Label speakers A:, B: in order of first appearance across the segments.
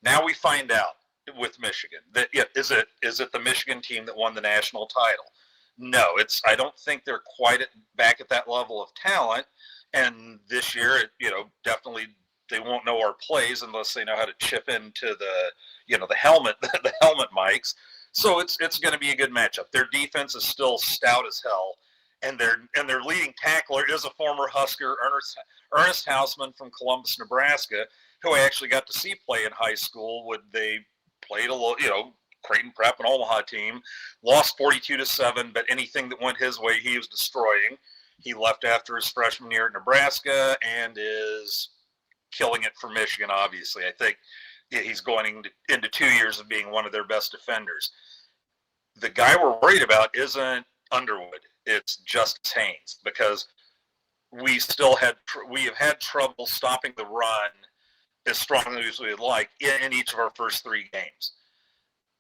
A: Now we find out with Michigan that is it the Michigan team that won the national title? No, I don't think they're quite back at that level of talent. And this year, definitely they won't know our plays unless they know how to chip into the helmet the helmet mics. So it's going to be a good matchup. Their defense is still stout as hell, and their leading tackler is a former Husker, Ernest Hausman from Columbus, Nebraska, who I actually got to see play in high school. They played a little, Creighton Prep, an Omaha team, lost 42-7, but anything that went his way, he was destroying. He left after his freshman year at Nebraska and is killing it for Michigan, obviously. I think he's going into 2 years of being one of their best defenders. The guy we're worried about isn't Underwood. It's Justice Haynes, because we have had trouble stopping the run as strongly as we would like in each of our first 3 games.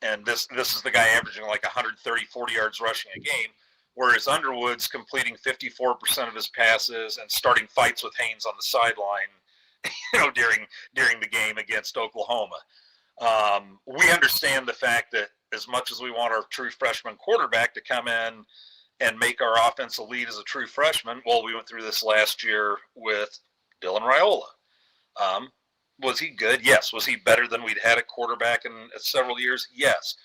A: And this is the guy averaging like 130, 40 yards rushing a game, whereas Underwood's completing 54% of his passes and starting fights with Haynes on the sideline, during the game against Oklahoma. We understand the fact that as much as we want our true freshman quarterback to come in and make our offense a lead as a true freshman, well, we went through this last year with Dylan Raiola. Was he good? Yes. Was he better than we'd had a quarterback in several years? Yes.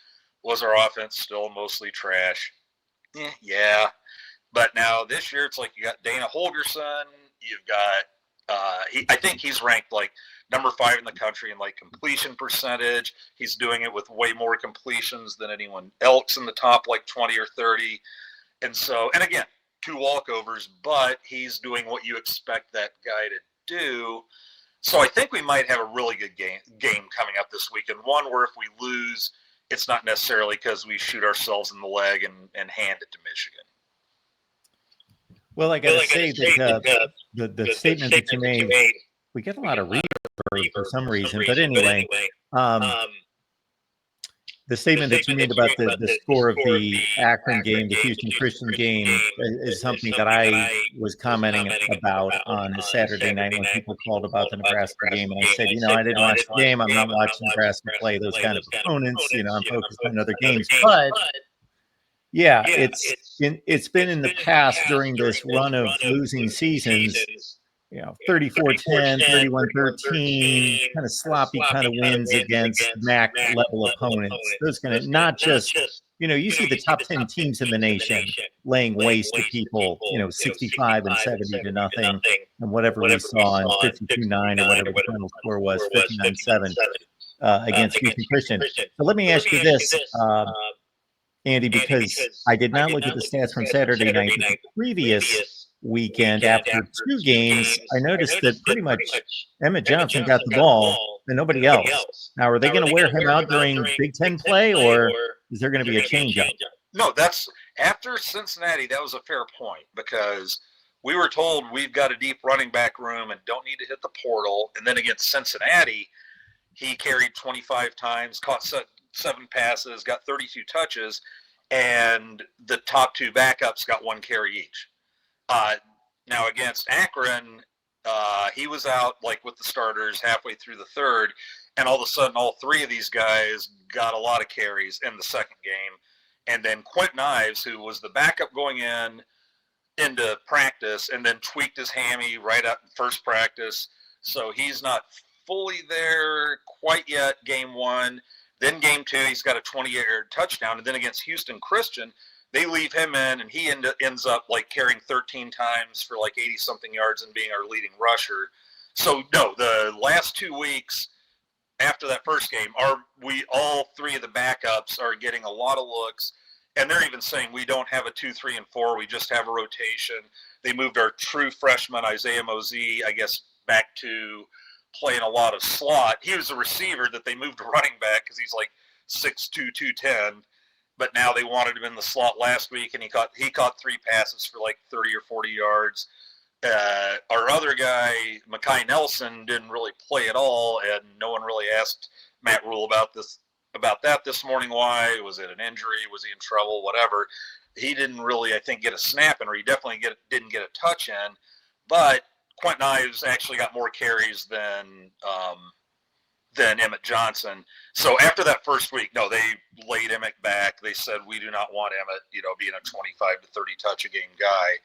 A: Was our offense still mostly trash? Yeah. But now this year, it's like you got Dana Holgerson. You've got, I think he's ranked like number 5 in the country in like completion percentage. He's doing it with way more completions than anyone else in the top like 20 or 30. And again, 2 walkovers, but he's doing what you expect that guy to do. So I think we might have a really good game coming up this week, and one where if we lose, it's not necessarily because we shoot ourselves in the leg and hand it to Michigan.
B: Well, I got to say that the statement that you made, we get a lot of reverb for some reason, but anyway, the statement that you made about the score of the Akron game, the Houston Christian game, is something that I was commenting about on a Saturday night when people called about the Nebraska game. And I said, I didn't watch the game. I'm not watching Nebraska play those kind of opponents. I'm focused on other games. But yeah, it's been in the past during this run of losing seasons, 34-10, 31-13, kind of sloppy kind of wins against MAC level opponents. Those kind of, not just, you see the top 10 teams in the nation laying waste to people, 65 and 70 to nothing, and whatever we saw in 52-9 or whatever the final score was, 59-7 against Houston Christian. So let me ask you this, Andy, because I did not look at the stats from Saturday night, but the previous weekend after 2 games, I noticed that pretty much Emmett Johnson got the ball and nobody else. Now, are they going to wear him out during Big Ten play, or is there going to be a change-up?
A: No, that's after Cincinnati. That was a fair point, because we were told we've got a deep running back room and don't need to hit the portal. And then against Cincinnati, he carried 25 times, caught 7 passes, got 32 touches, and the top 2 backups got 1 carry each. Now against Akron, he was out like with the starters halfway through the third, and all of a sudden all 3 of these guys got a lot of carries in the second game. And then Quentin Ives, who was the backup going into practice, and then tweaked his hammy right up in first practice. So he's not fully there quite yet, game 1. Then game 2, he's got a 20-yard touchdown. And then against Houston Christian, they leave him in, and he ends up like carrying 13 times for like 80-something yards and being our leading rusher. So, no, the last 2 weeks after that first game, all 3 of the backups are getting a lot of looks, and they're even saying we don't have a 2, 3, and 4. We just have a rotation. They moved our true freshman, Isaiah Mosey, I guess, back to playing a lot of slot. He was a receiver that they moved to running back because he's like 6'2", 210. But now they wanted him in the slot last week, and he caught 3 passes for like 30 or 40 yards. Our other guy, Mekhi Nelson, didn't really play at all, and no one really asked Matt Rule about that this morning. Why? Was it an injury? Was he in trouble? Whatever. He didn't really, I think, get a snap in, or he definitely didn't get a touch in. But Quentin Ives actually got more carries than than Emmett Johnson. So after that first week, no, they laid Emmett back. They said, we do not want Emmett, being a 25 to 30 touch a game guy.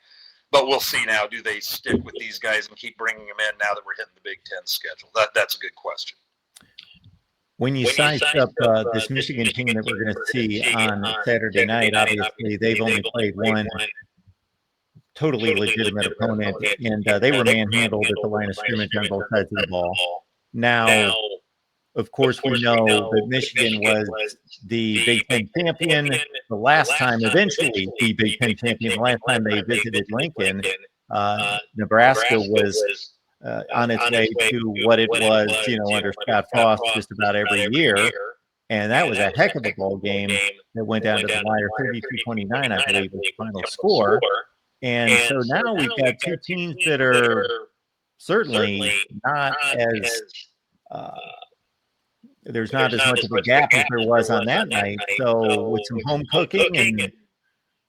A: But we'll see now. Do they stick with these guys and keep bringing them in now that we're hitting the Big Ten schedule? That's a good question.
B: When you size up this Michigan team that we're going to see on Saturday night, obviously they've only played one totally legitimate opponent, and they were manhandled at the line of scrimmage on both sides of the ball. Now, of course, we know that Michigan was the Big Ten champion the last time, eventually the Big Ten champion the last time they visited Lincoln. Nebraska was on its way to what it was, under Scott Frost just about every year. And that was a heck of a ball game that went down to the wire, 32-29, I believe, was the final score. And so now we've got two teams that are certainly not as there's not as much of a gap as there was on that night. So with some home cooking and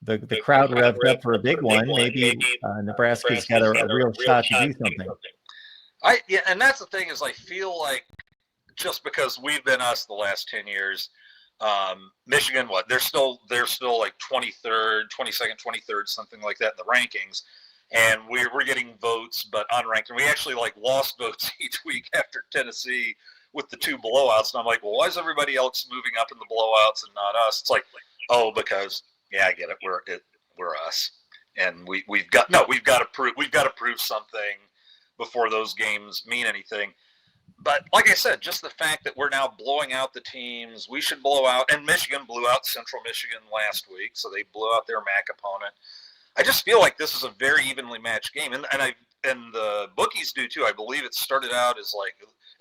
B: the crowd revved up for a big one, maybe Nebraska's got a real shot to do something.
A: And that's the thing is I feel like just because we've been us the last 10 years, Michigan, they're still like 23rd, 22nd, 23rd, something like that in the rankings. And we're getting votes, but unranked. And we actually lost votes each week after Tennessee with the two blowouts. And I'm like, well, why is everybody else moving up in the blowouts and not us? It's like, oh, because I get it. We're us. And we've got to prove something before those games mean anything. But like I said, just the fact that we're now blowing out the teams we should blow out, and Michigan blew out Central Michigan last week, so they blew out their MAC opponent. I just feel like this is a very evenly matched game, and the bookies do too. I believe it started out as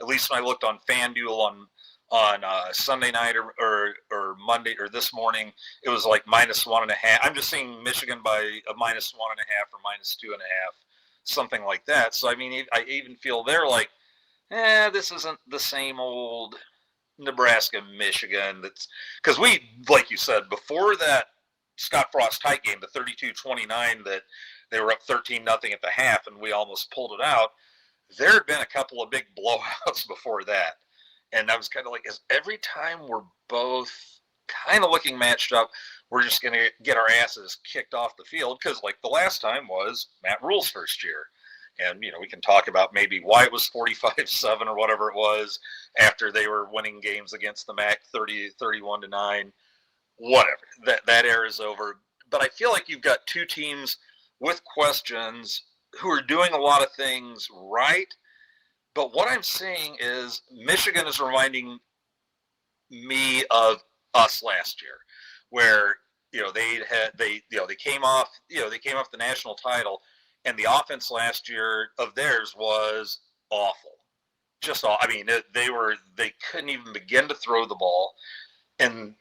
A: at least when I looked on FanDuel on Sunday night or Monday or this morning, it was -1.5. I'm just seeing Michigan by a -1.5 or -2.5, something like that. So I mean, I even feel they're like, this isn't the same old Nebraska, Michigan. That's because we, like you said, before that Scott Frost tight game, the 32-29 that they were up 13-0 at the half and we almost pulled it out. There had been a couple of big blowouts before that. And I was kind of like, is every time we're both kind of looking matched up, we're just going to get our asses kicked off the field? Because the last time was Matt Rule's first year. And, we can talk about maybe why it was 45-7 or whatever it was after they were winning games against the MAC 31-9, whatever. That era is over. But I feel like you've got two teams with questions who are doing a lot of things right. But what I'm seeing is Michigan is reminding me of us last year, where they came off the national title. And the offense last year of theirs was awful. Just all. I mean, they couldn't even begin to throw the ball. And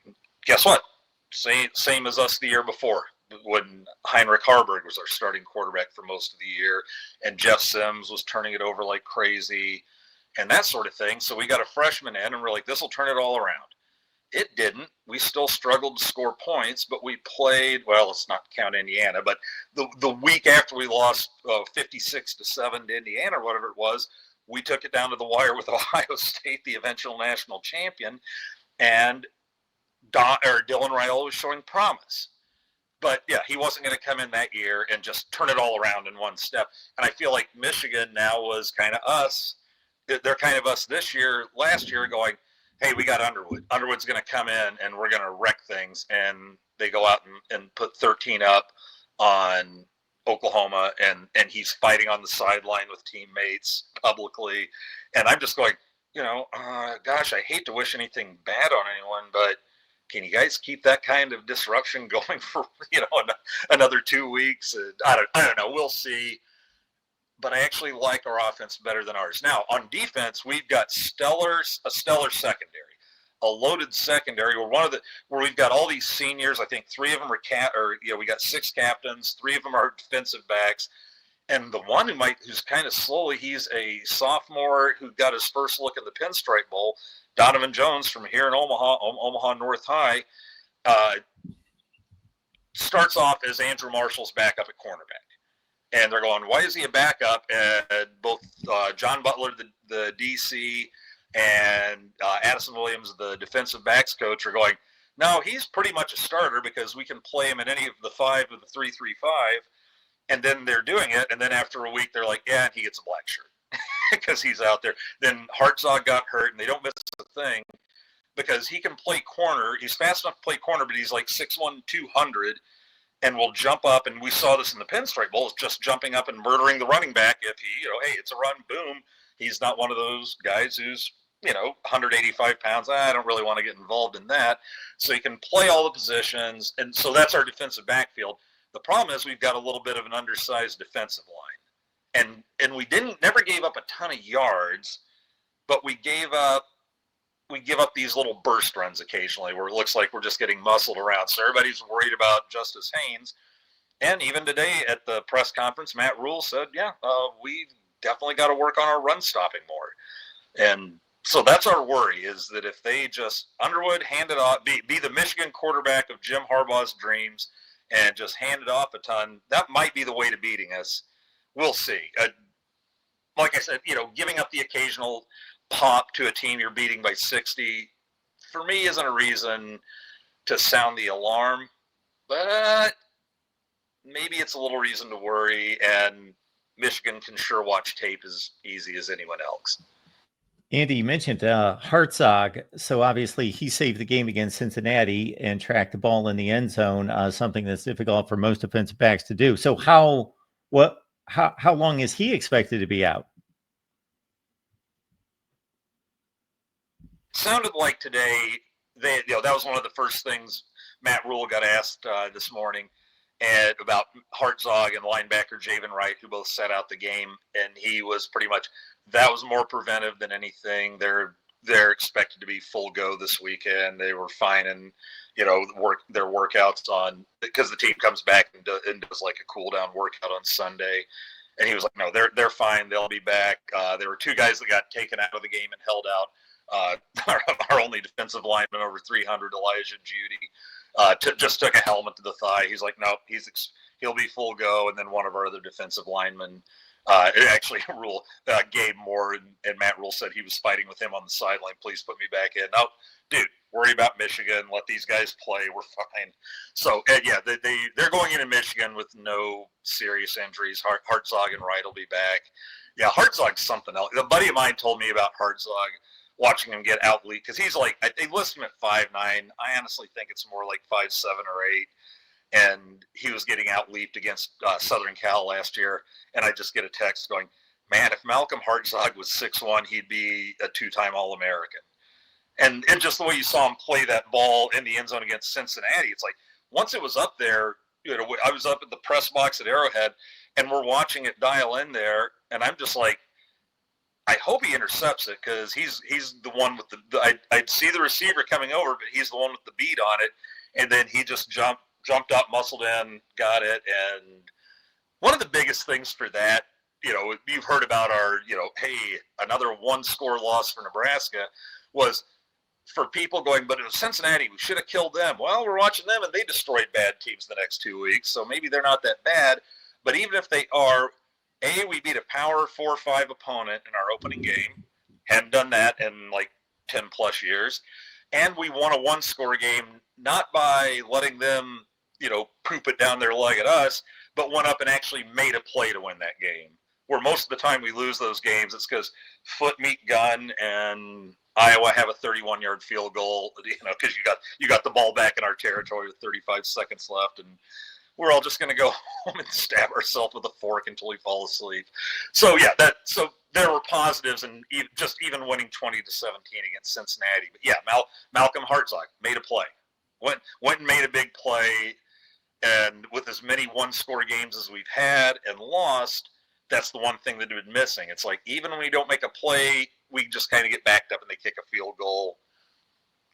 A: guess what? Same as us the year before, when Heinrich Harburg was our starting quarterback for most of the year, and Jeff Sims was turning it over like crazy, and that sort of thing. So we got a freshman in, and we're like, this will turn it all around. It didn't. We still struggled to score points, but we played, well, let's not count Indiana, but the week after we lost 56-7 to Indiana or whatever it was, we took it down to the wire with Ohio State, the eventual national champion, and Dylan Raiola was showing promise. But, yeah, he wasn't going to come in that year and just turn it all around in one step. And I feel like Michigan now was kind of us. They're kind of us this year, last year, going, hey, we got Underwood. Underwood's going to come in, and we're going to wreck things. And they go out and put 13 up on Oklahoma, and he's fighting on the sideline with teammates publicly. And I'm just going, gosh, I hate to wish anything bad on anyone, but can you guys keep that kind of disruption going for, another 2 weeks? I don't know. We'll see. But I actually like our offense better than ours. Now, on defense, we've got a stellar secondary, a loaded secondary. Where we've got all these seniors. I think 3 of them are we got 6 captains. 3 of them are defensive backs, and the one who's kind of slowly, he's a sophomore who got his first look in the Pinstripe Bowl. Donovan Jones from here in Omaha North High, starts off as Andrew Marshall's backup at cornerback. And they're going, why is he a backup? And both John Butler, the DC, and Addison Williams, the defensive backs coach, are going, no, he's pretty much a starter because we can play him in any of the 5 of the 3-3-5. And then they're doing it, and then after a week, they're like, yeah, and he gets a black shirt because he's out there. Then Hartzog got hurt, and they don't miss a thing because he can play corner. He's fast enough to play corner, but he's like 6'1", 200, and will jump up. And we saw this in the Pinstripe Bowl, just jumping up and murdering the running back if he, hey, it's a run, boom. He's not one of those guys who's, 185 pounds. I don't really want to get involved in that. So he can play all the positions, and so that's our defensive backfield. The problem is we've got a little bit of an undersized defensive line, and we never gave up a ton of yards, but we give up these little burst runs occasionally where it looks like we're just getting muscled around. So everybody's worried about Justice Haynes, and even today at the press conference, Matt Rule said, we've definitely got to work on our run stopping more, and so that's our worry, is that if they just Underwood hand it off, be the Michigan quarterback of Jim Harbaugh's dreams, and just hand it off a ton, that might be the way to beating us. We'll see. Like I said, giving up the occasional pop to a team you're beating by 60, for me, isn't a reason to sound the alarm. But maybe it's a little reason to worry, and Michigan can sure watch tape as easy as anyone else.
B: Andy, you mentioned Hartzog. So obviously he saved the game against Cincinnati and tracked the ball in the end zone, something that's difficult for most defensive backs to do. So how long is he expected to be out?
A: Sounded like today, that was one of the first things Matt Rule got asked this morning, and about Hartzog and linebacker Javen Wright, who both sat out the game, and he was pretty much, that was more preventive than anything. They're expected to be full go this weekend. They were fine, and their workouts on, because the team comes back and does like a cool down workout on Sunday. And he was like, no, they're fine. They'll be back. There were 2 guys that got taken out of the game and held out. Our only defensive lineman over 300, Elijah Judy, just took a helmet to the thigh. He's like, no, he'll be full go. And then one of our other defensive linemen, Rule, Gabe Moore and Matt Rule said he was fighting with him on the sideline. Please put me back in. No, dude, worry about Michigan. Let these guys play. We're fine. So, they're going into Michigan with no serious injuries. Hartzog and Wright will be back. Yeah, Hartzog's something else. A buddy of mine told me about Hartzog, watching him get out-leaped, because he's like, they list him at 5'9". I honestly think it's more like 5'7" or 8. And he was getting out-leaped against Southern Cal last year. And I just get a text going, man, if Malcolm Hartzog was 6'1", he'd be a 2-time All-American. And just the way you saw him play that ball in the end zone against Cincinnati, it's like, once it was up there, I was up at the press box at Arrowhead, and we're watching it dial in there, and I'm just like, I hope he intercepts it, because he's the one with I'd see the receiver coming over, but he's the one with the beat on it. And then he just jumped up, muscled in, got it. And one of the biggest things for that, you've heard about our, hey, another 1-score loss for Nebraska, was for people going, but it was Cincinnati, we should have killed them. Well, we're watching them, and they destroyed bad teams the next 2 weeks, so maybe they're not that bad. But even if they are, we beat a power 4-5 opponent in our opening game. Hadn't done that in like 10 plus years. And we won a 1-score game, not by letting them, poop it down their leg at us, but went up and actually made a play to win that game. Where most of the time we lose those games, it's because foot meet gun, and Iowa have a 31-yard field goal, because you got the ball back in our territory with 35 seconds left, and we're all just going to go home and stab ourselves with a fork until we fall asleep. So so there were positives, and even winning 20-17 against Cincinnati. But yeah, Malcolm Hartzog made a play, went and made a big play, and with as many 1-score games as we've had and lost, that's the one thing that had been missing. It's like, even when we don't make a play, we just kind of get backed up and they kick a field goal.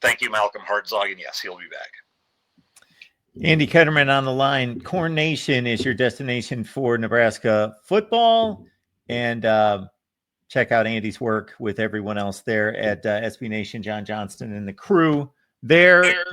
A: Thank you, Malcolm Hartzog, and yes, he'll be back.
B: Andy Ketterman on the line. Corn Nation is your destination for Nebraska football, and check out Andy's work with everyone else there at SB Nation, John Johnston and the crew there.